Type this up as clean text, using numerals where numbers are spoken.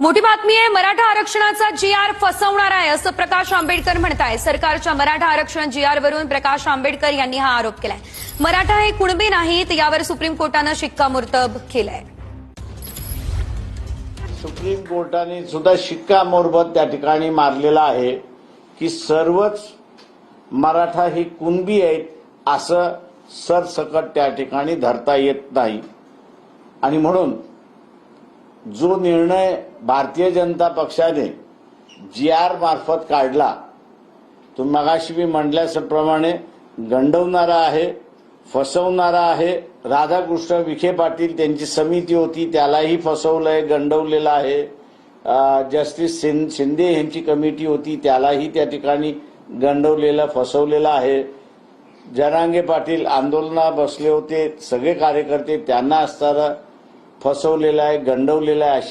मोठी बातमी आहे। मराठा आरक्षणाचा जी.आर फसवणार आहे असं प्रकाश आंबेडकर म्हणताय। सरकारच्या मराठा आरक्षण जी.आर वरून प्रकाश आंबेडकर यांनी हा आरोप केलाय। मराठा हे कुणबी नाहीत यावर सुप्रीम कोर्टाने शिक्कामोर्तब केलंय। सुप्रीम कोर्टाने सुद्धा शिक्कामोर्तब त्या ठिकाणी मारलेला आहे की सर्वच मराठा ही कुणबी आहेत असं सरसकट त्या ठिकाणी धरता येत नाही। आणि म्हणून जो निर्णय भारतीय जनता पक्षाने जी.आर मार्फत काढला तो मगाशी मी म्हटल्याप्रमाणे गंडवणारा आहे, फसवणारा आहे। राधाकृष्ण विखे पाटील त्यांची समिती होती त्यालाही फसवलंय, गंडवलेलं आहे। जस्टिस शिंदे यांची कमिटी होती त्यालाही त्या ठिकाणी गंडवलेलं, फसवलेलं आहे। जरांगे पाटील आंदोलनात बसले होते, सगळे कार्यकर्ते त्यांना असताना फसवलेलं आहे, गंडवलेलं आहे अशी